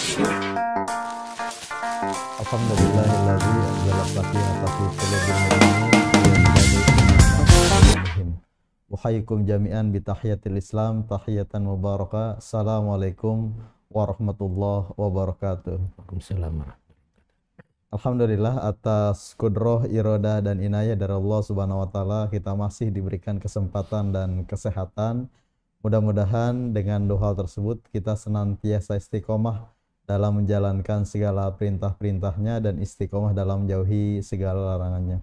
Alhamdulillahilladzi anzala sakinata fi qulubil mu'minin. Uhayyikum jami'an bi tahiyatil Islam, tahiyatan mubarakah. Assalamualaikum warahmatullahi wabarakatuh. Waalaikumsalam. Alhamdulillah atas kudroh, irodah dan inayah dari Allah Subhanahu wa taala kita masih diberikan kesempatan dan kesehatan. Mudah-mudahan dengan doa tersebut kita senantiasa istiqomah dalam menjalankan segala perintah-perintahnya dan istiqomah dalam menjauhi segala larangannya.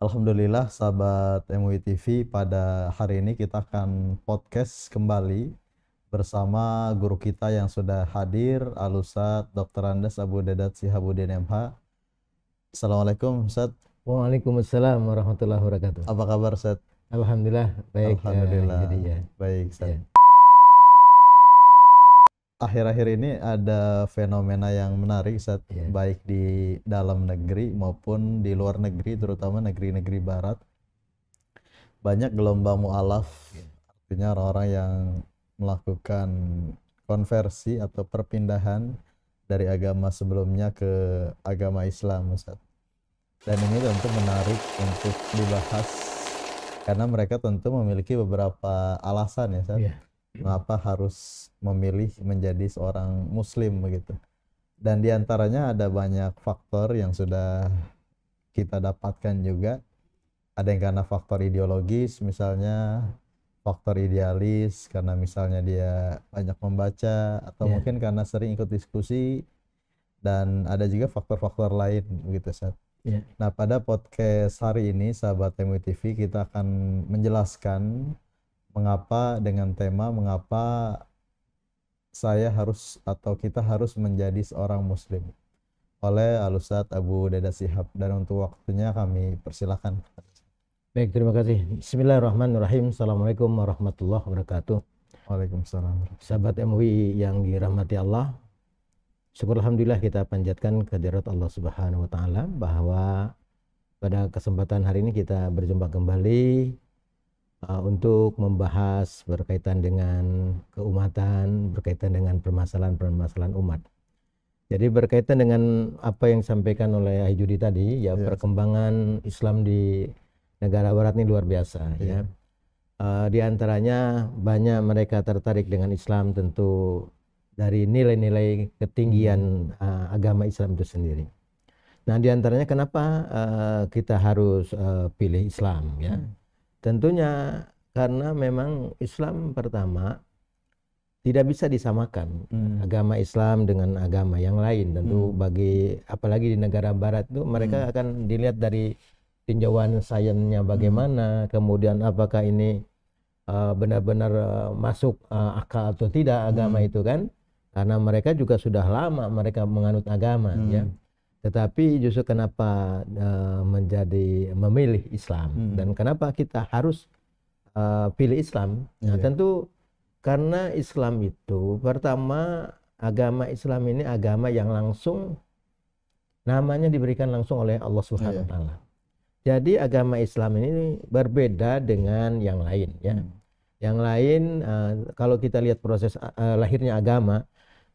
Alhamdulillah sahabat MUI TV, pada hari ini kita akan podcast kembali bersama guru kita yang sudah hadir, Al-Ustadz Dr. Andes Abu Dedat Sihabuddin MH. Assalamualaikum Ustadz. Waalaikumsalam warahmatullahi wabarakatuh. Apa kabar Ustadz? Alhamdulillah baik. Alhamdulillah Ya. baik Ustadz. Ya. Akhir-akhir ini ada fenomena yang menarik Ustadz, baik di dalam negeri maupun di luar negeri, terutama negeri-negeri barat. Banyak gelombang mu'alaf, artinya orang-orang yang melakukan konversi atau perpindahan dari agama sebelumnya ke agama Islam Ustadz. Dan ini tentu menarik untuk dibahas karena mereka tentu memiliki beberapa alasan ya Ustadz. Mengapa harus memilih menjadi seorang muslim begitu. Dan diantaranya ada banyak faktor yang sudah kita dapatkan juga. Ada yang karena faktor ideologis, misalnya faktor idealis karena misalnya dia banyak membaca, atau mungkin karena sering ikut diskusi, dan ada juga faktor-faktor lain begitu Ustaz. Nah, pada podcast hari ini sahabat MUI TV kita akan menjelaskan mengapa dengan tema mengapa saya harus atau kita harus menjadi seorang muslim oleh Al-Ustadz Abu Dedat Sihab, dan untuk waktunya kami persilakan. Baik, terima kasih. Bismillahirrahmanirrahim. Assalamualaikum warahmatullahi wabarakatuh. Waalaikumsalam. Sahabat MUI yang dirahmati Allah, syukur alhamdulillah kita panjatkan kehadirat Allah Subhanahu wa taala bahwa pada kesempatan hari ini kita berjumpa kembali untuk membahas berkaitan dengan keumatan, berkaitan dengan permasalahan-permasalahan umat. Jadi berkaitan dengan apa yang disampaikan oleh Aijudi tadi, perkembangan Islam di negara barat ini luar biasa. Di antaranya banyak mereka tertarik dengan Islam tentu dari nilai-nilai ketinggian agama Islam itu sendiri. Nah, di antaranya kenapa kita harus pilih Islam ya? Tentunya karena memang Islam pertama tidak bisa disamakan agama Islam dengan agama yang lain. Tentu bagi apalagi di negara barat itu mereka akan dilihat dari tinjauan sainsnya bagaimana, kemudian apakah ini benar-benar masuk akal atau tidak agama itu kan? Karena mereka juga sudah lama mereka menganut agama ya. Tetapi justru kenapa memilih Islam dan kenapa kita harus pilih Islam? Nah, tentu karena Islam itu pertama, agama Islam ini agama yang langsung namanya diberikan langsung oleh Allah Subhanahu wa taala. Jadi agama Islam ini berbeda dengan yang lain ya. Yang lain kalau kita lihat proses lahirnya agama,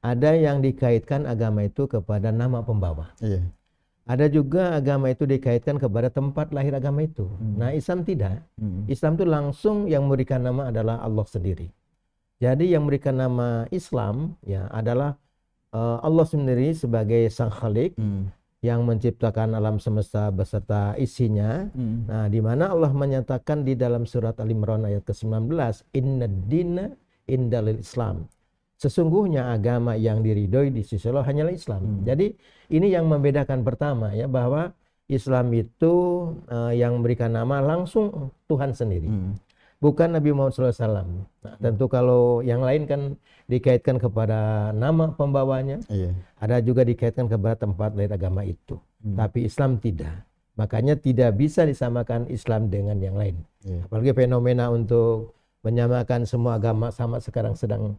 ada yang dikaitkan agama itu kepada nama pembawa. Ada juga agama itu dikaitkan kepada tempat lahir agama itu. Nah, Islam tidak. Islam itu langsung yang memberikan nama adalah Allah sendiri. Jadi yang memberikan nama Islam ya adalah Allah sendiri sebagai sang khalik yang menciptakan alam semesta beserta isinya. Nah, di mana Allah menyatakan di dalam surat Al-Imran ayat ke-19, Inna dina indalil Islam. Sesungguhnya agama yang diridhoi di sisi Allah hanyalah Islam. Jadi ini yang membedakan pertama ya, bahwa Islam itu yang memberikan nama langsung Tuhan sendiri, bukan Nabi Muhammad SAW. Nah, tentu kalau yang lain kan dikaitkan kepada nama pembawanya, ada juga dikaitkan kepada tempat lahir agama itu. Tapi Islam tidak. Makanya tidak bisa disamakan Islam dengan yang lain. Apalagi fenomena untuk menyamakan semua agama sama sekarang sedang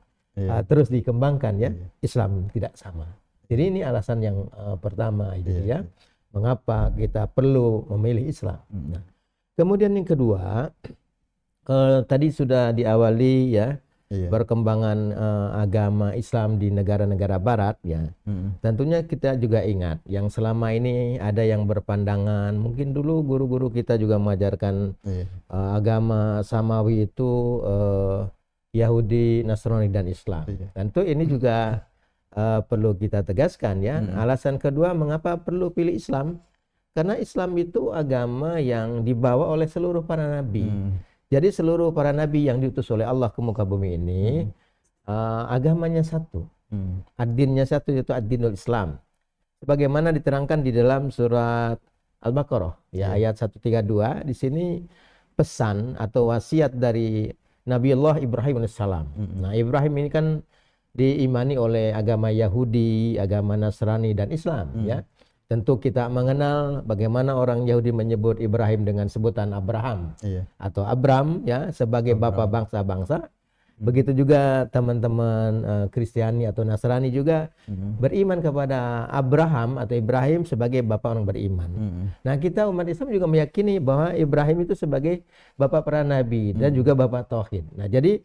terus dikembangkan ya. Islam tidak sama. Jadi ini alasan yang pertama ya, mengapa kita perlu memilih Islam. Nah, kemudian yang kedua, tadi sudah diawali ya Iya. perkembangan agama Islam di negara-negara Barat, ya. Tentunya kita juga ingat yang selama ini ada yang berpandangan, mungkin dulu guru-guru kita juga mengajarkan Iya. agama samawi itu Yahudi, Nasrani dan Islam. Iya. Tentu ini juga perlu kita tegaskan, ya. Alasan kedua mengapa perlu pilih Islam? Karena Islam itu agama yang dibawa oleh seluruh para nabi. Jadi seluruh para nabi yang diutus oleh Allah ke muka bumi ini agamanya satu. Ad-dinnya satu, yaitu ad-dinul Islam. Sebagaimana diterangkan di dalam surat Al-Baqarah, ya, ayat 132, di sini pesan atau wasiat dari Nabiullah Ibrahim alaihissalam. Nah, Ibrahim ini kan diimani oleh agama Yahudi, agama Nasrani dan Islam, ya. Tentu kita mengenal bagaimana orang Yahudi menyebut Ibrahim dengan sebutan Abraham atau Abram, ya, sebagai bapak bangsa-bangsa. Begitu juga teman-teman Kristiani atau Nasrani juga beriman kepada Abraham atau Ibrahim sebagai bapak orang beriman. Nah, kita umat Islam juga meyakini bahwa Ibrahim itu sebagai bapak para nabi dan juga bapak tauhid. Nah, jadi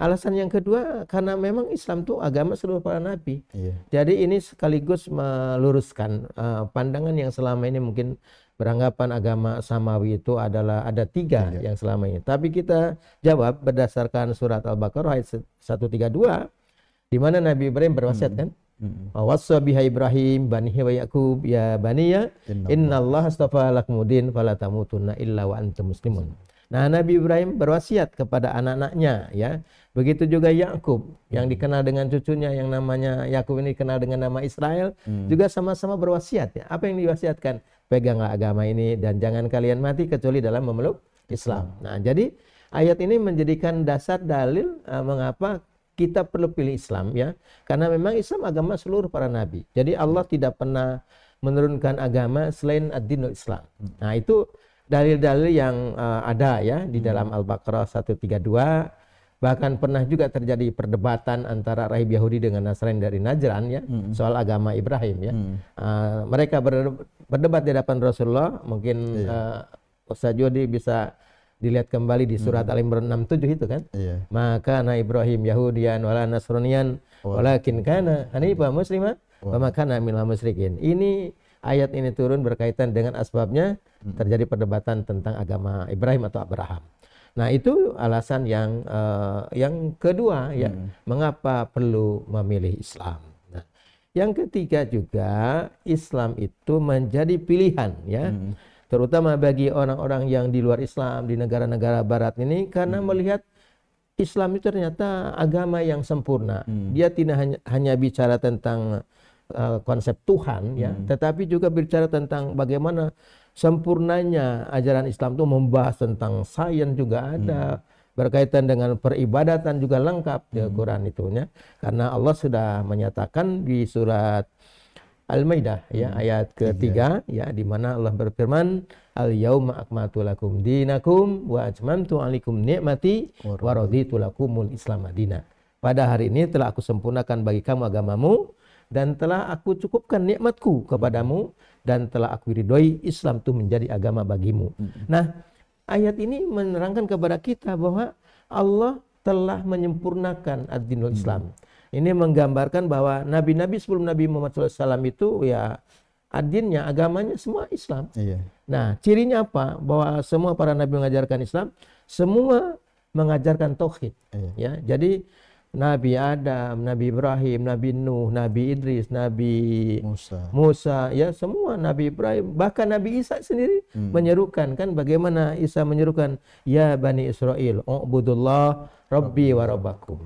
alasan yang kedua karena memang Islam itu agama seluruh para nabi. Jadi ini sekaligus meluruskan pandangan yang selama ini mungkin beranggapan agama samawi itu adalah ada tiga yang selama ini. Tapi kita jawab berdasarkan surat Al-Baqarah ayat 132, di mana Nabi Ibrahim berwasiat kan? Wassa biha Ibrahim banihi wa Yaqub ya baniya innallaha astafa lakumuddin fala tamutunna illa wa antum muslimun. Nah, Nabi Ibrahim berwasiat kepada anak-anaknya, ya. Begitu juga Yakub yang dikenal dengan cucunya yang namanya Yakub ini dikenal dengan nama Israel, juga sama-sama berwasiat, ya. Apa yang diwasiatkan? Peganglah agama ini dan jangan kalian mati kecuali dalam memeluk Islam. Nah, jadi ayat ini menjadikan dasar dalil mengapa kita perlu pilih Islam, ya. Karena memang Islam agama seluruh para nabi. Jadi Allah tidak pernah menurunkan agama selain ad-dinul Islam. Nah, itu dalil-dalil yang ada, ya, di dalam Al-Baqarah 132. Bahkan pernah juga terjadi perdebatan antara rahib Yahudi dengan Nasrani dari Najran, ya, soal agama Ibrahim, ya. Mereka berdebat di hadapan Rasulullah. Mungkin Ustaz Jody bisa dilihat kembali di surat Al-Imran 67 itu kan. Maka na Ibrahim Yahudian wala Nasranian walakin kana hanifan musliman wa ma kana minal musyrikin. Ini ayat ini turun berkaitan dengan asbabnya terjadi perdebatan tentang agama Ibrahim atau Abraham. Nah, itu alasan yang kedua, ya, mengapa perlu memilih Islam. Nah, yang ketiga juga Islam itu menjadi pilihan, ya, terutama bagi orang-orang yang di luar Islam di negara-negara Barat ini karena melihat Islam itu ternyata agama yang sempurna. Dia tidak hanya bicara tentang konsep Tuhan, ya, tetapi juga bicara tentang bagaimana sempurnanya ajaran Islam itu membahas tentang sains juga ada, berkaitan dengan peribadatan juga lengkap di Al-Quran itunya. Karena Allah sudah menyatakan di surat Al-Maidah, ya, ayat ketiga, ya, di mana Allah berfirman, Al-yauma akmaltu lakum dinakum wa atmamtu alaikum ni'mati wa raditu lakumul Islam madina. Pada hari ini telah aku sempurnakan bagi kamu agamamu dan telah aku cukupkan nikmatku kepadamu dan telah aku ridhoi Islam itu menjadi agama bagimu. Nah, ayat ini menerangkan kepada kita bahwa Allah telah menyempurnakan ad-dinul Islam. Ini menggambarkan bahwa nabi-nabi sebelum Nabi Muhammad SAW itu, ya, ad-dinnya, agamanya semua Islam. Nah, cirinya apa? Bahwa semua para nabi mengajarkan Islam, semua mengajarkan tauhid. Ya, jadi Nabi Adam, Nabi Ibrahim, Nabi Nuh, Nabi Idris, Nabi Musa, ya, semua Nabi Ibrahim, bahkan Nabi Isa sendiri menyerukan, kan, bagaimana Isa menyerukan, ya Bani Israel, ubudullah Rabbi wa Rabbakum.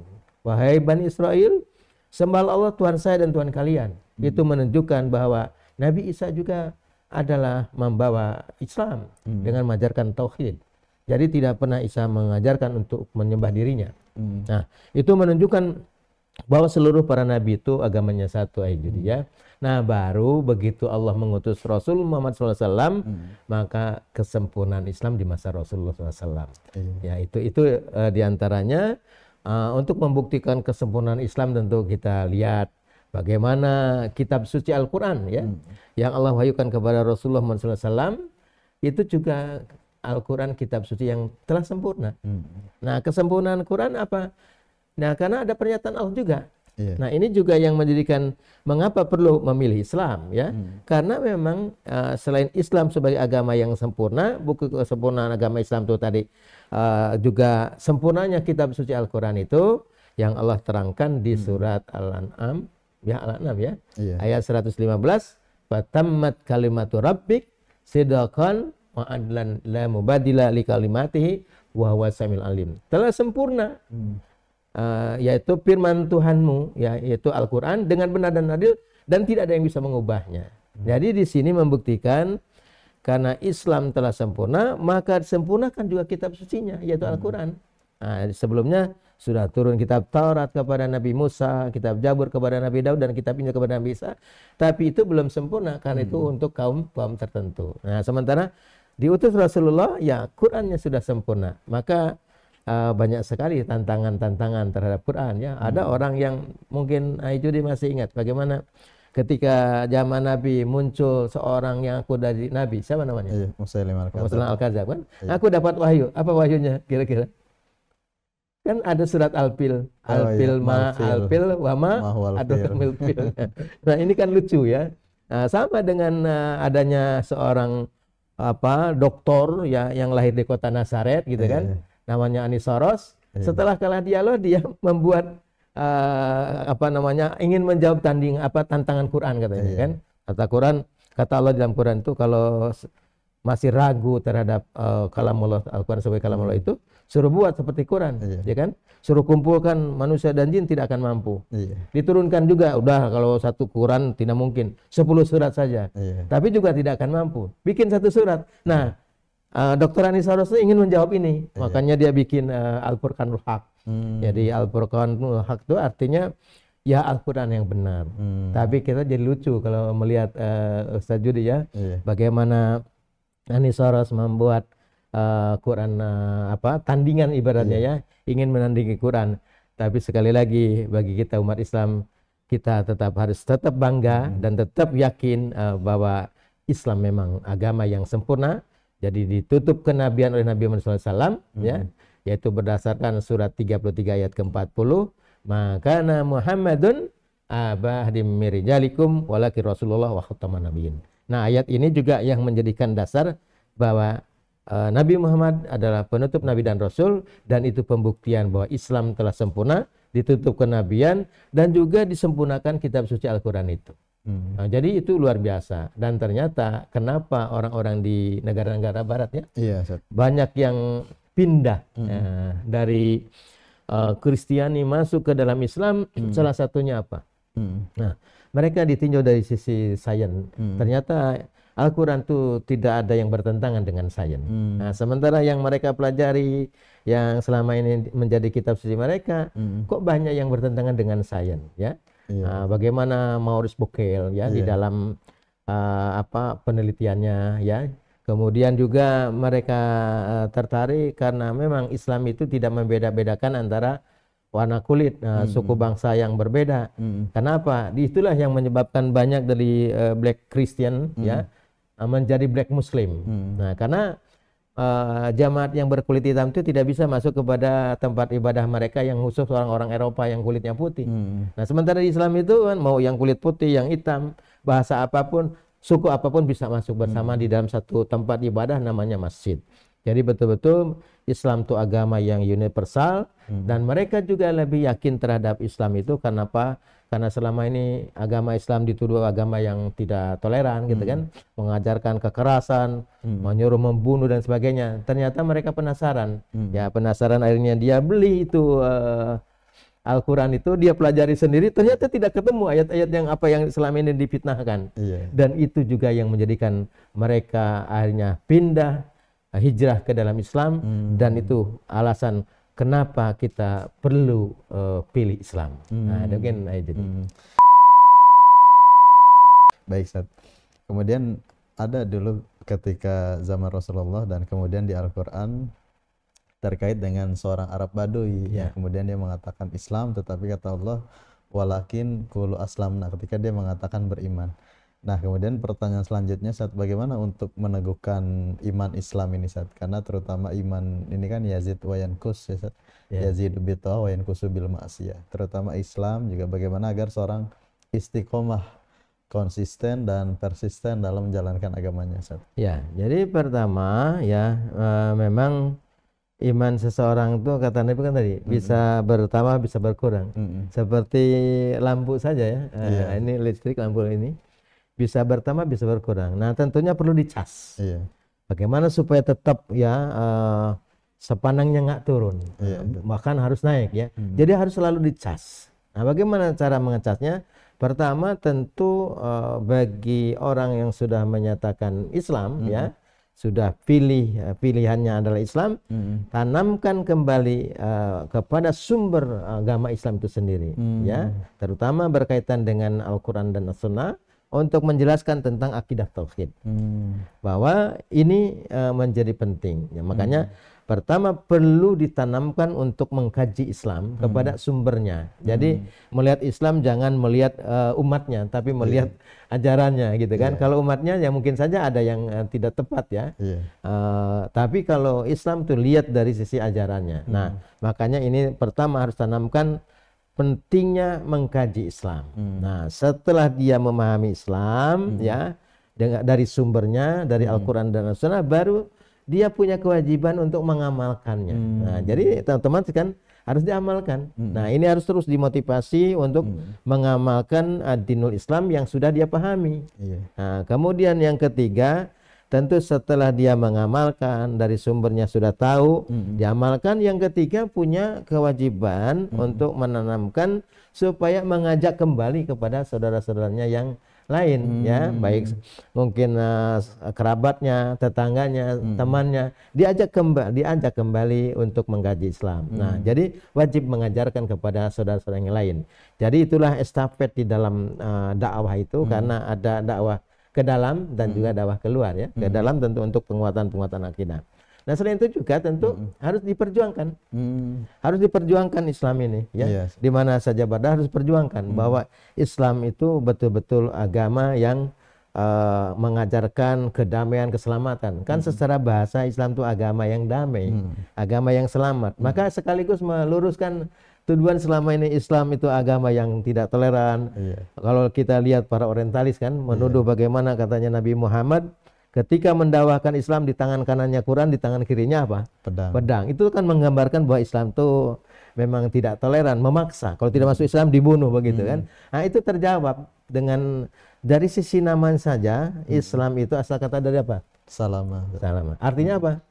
Wahai Bani Israel, sembahlah Allah Tuhan saya dan Tuhan kalian. Itu menunjukkan bahwa Nabi Isa juga adalah membawa Islam dengan mengajarkan tauhid. Jadi tidak pernah Isa mengajarkan untuk menyembah dirinya. Nah, itu menunjukkan bahwa seluruh para nabi itu agamanya satu, ya. Nah, baru begitu Allah mengutus Rasul Muhammad SAW, maka kesempurnaan Islam di masa Rasulullah SAW. Ya, itu diantaranya untuk membuktikan kesempurnaan Islam tentu kita lihat bagaimana kitab suci Al-Quran, ya, yang Allah wahyukan kepada Rasulullah Muhammad SAW, itu juga Al-Quran kitab suci yang telah sempurna. Nah, kesempurnaan Quran apa? Nah, karena ada pernyataan Allah juga. Iya. Nah, ini juga yang menjadikan mengapa perlu memilih Islam ya. Karena memang selain Islam sebagai agama yang sempurna, buku kesempurnaan agama Islam itu tadi juga sempurnanya kitab suci Al-Qur'an itu yang Allah terangkan di surat Al-An'am ya, Al-An'am ya. Iya. Ayat 115, fatammat kalimatu rabbik sidqan wa adlan la mubadila li kalimatihi wa huwas samiul alim. Telah sempurna. Yaitu firman Tuhanmu ya, yaitu Al-Qur'an dengan benar dan adil dan tidak ada yang bisa mengubahnya. Jadi di sini membuktikan karena Islam telah sempurna, maka disempurnakan juga kitab sucinya yaitu Al-Qur'an. Nah, sebelumnya sudah turun kitab Taurat kepada Nabi Musa, kitab Zabur kepada Nabi Daud dan kitab Injil kepada Nabi Isa, tapi itu belum sempurna karena itu untuk kaum tertentu. Nah, sementara diutus Rasulullah ya Qur'annya sudah sempurna. Maka banyak sekali tantangan-tantangan terhadap Quran ya. Ada orang yang mungkin itu dia masih ingat bagaimana ketika zaman Nabi muncul seorang yang aku dari Nabi, siapa namanya? Iya, Musailimah Al-Kadzdzab kan? Aku dapat wahyu. Apa wahyunya kira-kira? Kan ada surat Al-Fil, Al-Fil ma Al-Fil wa ma adrakal fil. Nah, ini kan lucu ya. Nah, sama dengan adanya seorang doktor ya yang lahir di kota Nazaret gitu kan. Namanya Anisaros. Setelah kalah dialog dia membuat ingin menjawab tantangan Quran katanya kan. Kata Allah dalam Quran itu kalau masih ragu terhadap kalamullah Al-Quran sebagai kalamullah itu suruh buat seperti Quran ya kan, suruh kumpulkan manusia dan jin tidak akan mampu. Diturunkan juga udah kalau satu Quran tidak mungkin 10 surat saja tapi juga tidak akan mampu, bikin satu surat. Nah, Dr. Anisaros ingin menjawab ini, makanya dia bikin Al-Furqanul Haq. Jadi Al-Furqanul Haq itu artinya ya Al-Quran yang benar. Tapi kita jadi lucu kalau melihat Ustaz Judi ya, bagaimana Anisaros membuat Quran tandingan ibaratnya ya, ingin menandingi Quran. Tapi sekali lagi bagi kita umat Islam, kita harus tetap bangga dan tetap yakin bahwa Islam memang agama yang sempurna. Jadi ditutup kenabian oleh Nabi Muhammad SAW ya, yaitu berdasarkan surat 33 ayat ke-40, maka Muhammadun abadim mirijalikum walaki Rasulullah wa khataman nabiyyin. Nah, ayat ini juga yang menjadikan dasar bahwa Nabi Muhammad adalah penutup nabi dan rasul, dan itu pembuktian bahwa Islam telah sempurna, ditutup kenabian dan juga disempurnakan kitab suci Al-Qur'an itu. Nah, jadi itu luar biasa. Dan ternyata kenapa orang-orang di negara-negara barat ya banyak yang pindah dari Kristiani masuk ke dalam Islam, salah satunya apa? Nah, mereka ditinjau dari sisi sains. Ternyata Al-Quran itu tidak ada yang bertentangan dengan sains. Nah, sementara yang mereka pelajari yang selama ini menjadi kitab suci mereka, kok banyak yang bertentangan dengan sains ya? Bagaimana Maurice Bucaille ya di dalam penelitiannya ya. Kemudian juga mereka tertarik karena memang Islam itu tidak membeda-bedakan antara warna kulit, suku bangsa yang berbeda. Kenapa? Itulah yang menyebabkan banyak dari Black Christian ya menjadi Black Muslim. Nah, karena jamaat yang berkulit hitam itu tidak bisa masuk kepada tempat ibadah mereka yang khusus orang-orang Eropa yang kulitnya putih. Nah, sementara di Islam itu kan mau yang kulit putih, yang hitam, bahasa apapun, suku apapun bisa masuk bersama di dalam satu tempat ibadah namanya masjid. Jadi betul-betul Islam itu agama yang universal, dan mereka juga lebih yakin terhadap Islam itu karena apa? Karena selama ini agama Islam dituduh agama yang tidak toleran gitu kan, mengajarkan kekerasan, menyuruh membunuh dan sebagainya. Ternyata mereka penasaran, ya penasaran akhirnya dia beli itu Al-Quran itu, dia pelajari sendiri, ternyata tidak ketemu ayat-ayat yang selama ini difitnahkan. Dan itu juga yang menjadikan mereka akhirnya pindah, hijrah ke dalam Islam, dan itu alasan kenapa kita perlu pilih Islam. Nah, mungkin jadi. Baik, Ustaz. Kemudian ada dulu ketika zaman Rasulullah dan kemudian di Al-Quran terkait dengan seorang Arab Badui. Kemudian dia mengatakan Islam, tetapi kata Allah, walakin qulu aslamna, ketika dia mengatakan beriman. Nah, kemudian pertanyaan selanjutnya, Ustaz, bagaimana untuk meneguhkan iman Islam ini, Ustaz? Karena terutama iman ini kan yazid wa yankus, ya, Ustaz. Ya. Yazid bil ta'ah wa yankusu bil ma'siyah. Terutama Islam juga bagaimana agar seorang istiqomah, konsisten dan persisten dalam menjalankan agamanya, Ustaz. Ya, jadi pertama ya memang iman seseorang itu kata Nabi kan tadi bisa bertambah bisa berkurang. Seperti lampu saja ya. Iya. Ini listrik lampu ini bisa bertambah bisa berkurang. Nah, tentunya perlu dicas. Iya. Bagaimana supaya tetap ya sepanangnya nggak turun, Iya, bahkan harus naik ya. Jadi harus selalu dicas. Nah, bagaimana cara mengecasnya? Pertama tentu bagi orang yang sudah menyatakan Islam ya, sudah pilihannya adalah Islam, tanamkan kembali kepada sumber agama Islam itu sendiri ya, terutama berkaitan dengan Al-Quran dan As-Sunnah untuk menjelaskan tentang akidah tauhid, bahwa ini menjadi penting ya. Makanya pertama perlu ditanamkan untuk mengkaji Islam kepada sumbernya. Jadi melihat Islam jangan melihat umatnya, tapi melihat ajarannya gitu kan. Kalau umatnya ya mungkin saja ada yang tidak tepat ya. Tapi kalau Islam tuh lihat dari sisi ajarannya. Nah, makanya ini pertama harus tanamkan pentingnya mengkaji Islam. Nah, setelah dia memahami Islam ya dari sumbernya, dari Al-Quran dan As-Sunnah, baru dia punya kewajiban untuk mengamalkannya. Nah, jadi teman-teman kan harus diamalkan. Nah, ini harus terus dimotivasi untuk mengamalkan dinul Islam yang sudah dia pahami. Nah, kemudian yang ketiga, tentu setelah dia mengamalkan dari sumbernya sudah tahu, diamalkan. Yang ketiga punya kewajiban untuk menanamkan supaya mengajak kembali kepada saudara-saudaranya yang lain ya, baik mungkin kerabatnya, tetangganya, temannya, diajak kembali untuk mengkaji Islam. Nah, jadi wajib mengajarkan kepada saudara-saudara yang lain. Jadi itulah estafet di dalam dakwah itu, karena ada dakwah ke dalam dan juga dakwah keluar ya. Ke dalam tentu untuk penguatan akidah. Nah, selain itu juga tentu harus diperjuangkan. Harus diperjuangkan Islam ini ya. Di mana saja berada harus perjuangkan bahwa Islam itu betul-betul agama yang mengajarkan kedamaian, keselamatan. Kan secara bahasa Islam itu agama yang damai, agama yang selamat. Maka sekaligus meluruskan tuduhan selama ini Islam itu agama yang tidak toleran. Kalau kita lihat para orientalis kan menuduh bagaimana katanya Nabi Muhammad ketika mendakwakan Islam di tangan kanannya Quran, di tangan kirinya apa? Pedang. Itu kan menggambarkan bahwa Islam itu memang tidak toleran, memaksa. Kalau tidak masuk Islam dibunuh begitu kan. Nah, itu terjawab dengan dari sisi namanya saja. Islam itu asal kata dari apa? Salama. Artinya apa?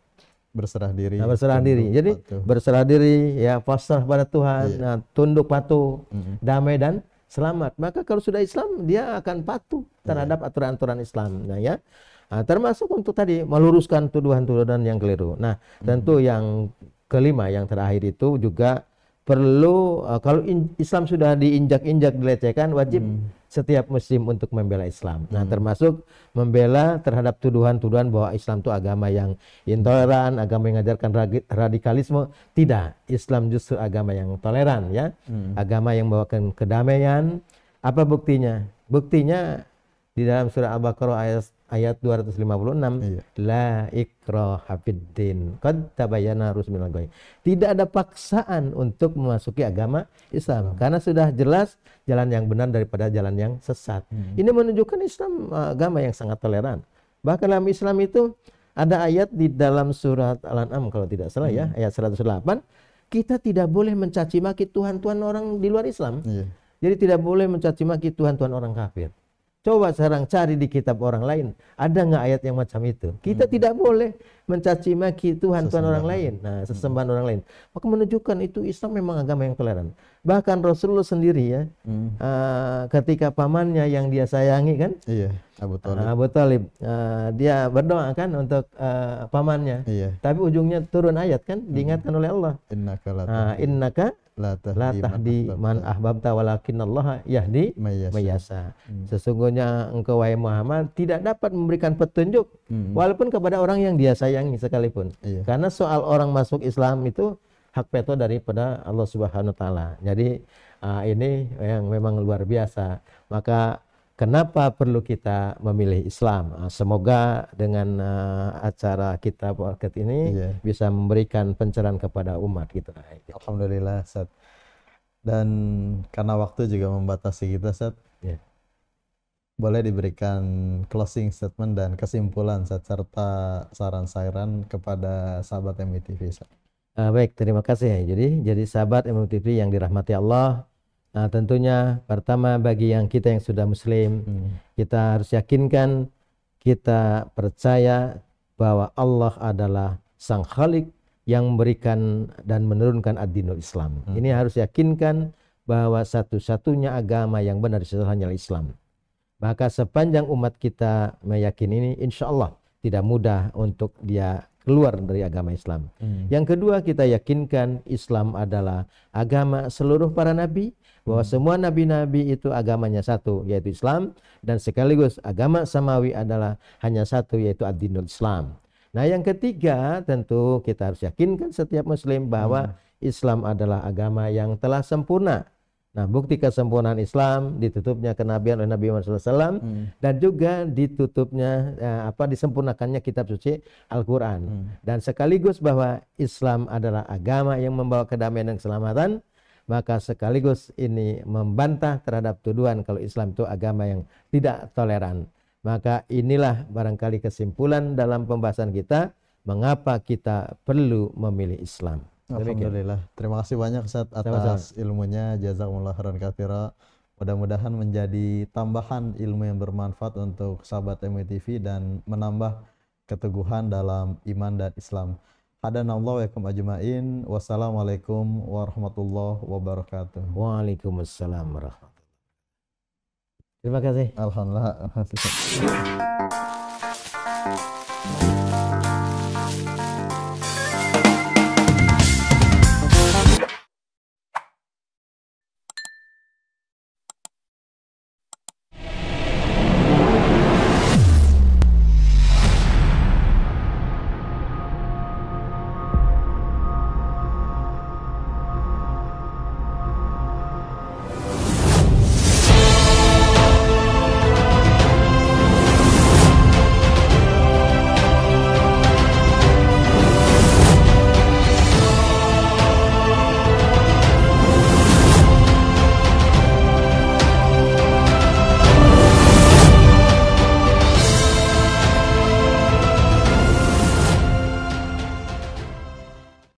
Berserah diri. Nah, berserah diri. Jadi berserah diri ya, pasrah pada Tuhan, nah, tunduk patuh, damai dan selamat. Maka kalau sudah Islam dia akan patuh terhadap aturan-aturan Islam. Nah, ya. Nah, termasuk untuk tadi meluruskan tuduhan-tuduhan yang keliru. Nah, tentu yang kelima, yang terakhir itu juga perlu kalau Islam sudah diinjak-injak, dilecehkan, wajib setiap muslim untuk membela Islam. Nah, termasuk membela terhadap tuduhan-tuduhan bahwa Islam itu agama yang intoleran, agama yang mengajarkan radikalisme. Tidak, Islam justru agama yang toleran ya. Agama yang membawakan kedamaian. Apa buktinya? Buktinya di dalam surah Al-Baqarah ayat 256, la ikraha fiddin qad tabayyana rusul minal ghayy. Tidak ada paksaan untuk memasuki agama Islam karena sudah jelas jalan yang benar daripada jalan yang sesat. Ini menunjukkan Islam agama yang sangat toleran. Bahkan dalam Islam itu ada ayat di dalam surat Al-An'am kalau tidak salah ya, ayat 108, kita tidak boleh mencaci maki Tuhan-Tuhan orang di luar Islam. Jadi tidak boleh mencaci maki Tuhan-Tuhan orang kafir. Coba sekarang cari di kitab orang lain, ada nggak ayat yang macam itu? Kita tidak boleh mencaci maki Tuhan orang lain, nah sesembahan orang lain. Maka menunjukkan itu Islam memang agama yang toleran. Bahkan Rasulullah sendiri ya, ketika pamannya yang dia sayangi kan, Abu Thalib, dia berdoa kan untuk pamannya. Tapi ujungnya turun ayat kan, diingatkan oleh Allah. Innaka la tahdi man ahbabta walakinnallaha yahdi mayyasha. Sesungguhnya engkau wahai Muhammad tidak dapat memberikan petunjuk walaupun kepada orang yang dia sayangi sekalipun. Karena soal orang masuk Islam itu hak veto daripada Allah Subhanahu wa taala. Jadi ini yang memang luar biasa. Maka kenapa perlu kita memilih Islam. Semoga dengan acara kita podcast ini bisa memberikan pencerahan kepada umat gitu. Alhamdulillah, Ustaz. Dan karena waktu juga membatasi kita, Ustaz, boleh diberikan closing statement dan kesimpulan, Ustaz, serta saran-saran kepada sahabat MUTV, Ustaz. Baik, terima kasih. Jadi sahabat MUTV yang dirahmati Allah, tentunya pertama bagi kita yang sudah muslim, kita harus yakinkan, kita percaya bahwa Allah adalah Sang Khalik yang memberikan dan menurunkan ad-dinul Islam. Ini harus yakinkan bahwa satu-satunya agama yang benar hanyalah Islam. Maka sepanjang umat kita meyakini ini, insya Allah tidak mudah untuk dia keluar dari agama Islam. Yang kedua, kita yakinkan Islam adalah agama seluruh para nabi, bahwa semua nabi-nabi itu agamanya satu, yaitu Islam, dan sekaligus agama samawi adalah hanya satu, yaitu ad-dinul Islam. Nah, yang ketiga, tentu kita harus yakinkan setiap muslim bahwa Islam adalah agama yang telah sempurna. Nah, bukti kesempurnaan Islam ditutupnya kenabian oleh Nabi Muhammad SAW, dan juga ditutupnya disempurnakannya kitab suci Al-Quran. Dan sekaligus bahwa Islam adalah agama yang membawa kedamaian dan keselamatan, maka sekaligus ini membantah terhadap tuduhan kalau Islam itu agama yang tidak toleran. Maka inilah barangkali kesimpulan dalam pembahasan kita, mengapa kita perlu memilih Islam. Alhamdulillah. Terima kasih banyak, Ustaz, atas ilmunya. Jazakumullah khairan katsira. Mudah-mudahan menjadi tambahan ilmu yang bermanfaat untuk sahabat MUTV dan menambah keteguhan dalam iman dan Islam. Hadanallahu wa yakum ajma'in. Wassalamualaikum warahmatullahi wabarakatuh. Waalaikumsalam warahmatullahi wabarakatuh. Terima kasih. Alhamdulillah.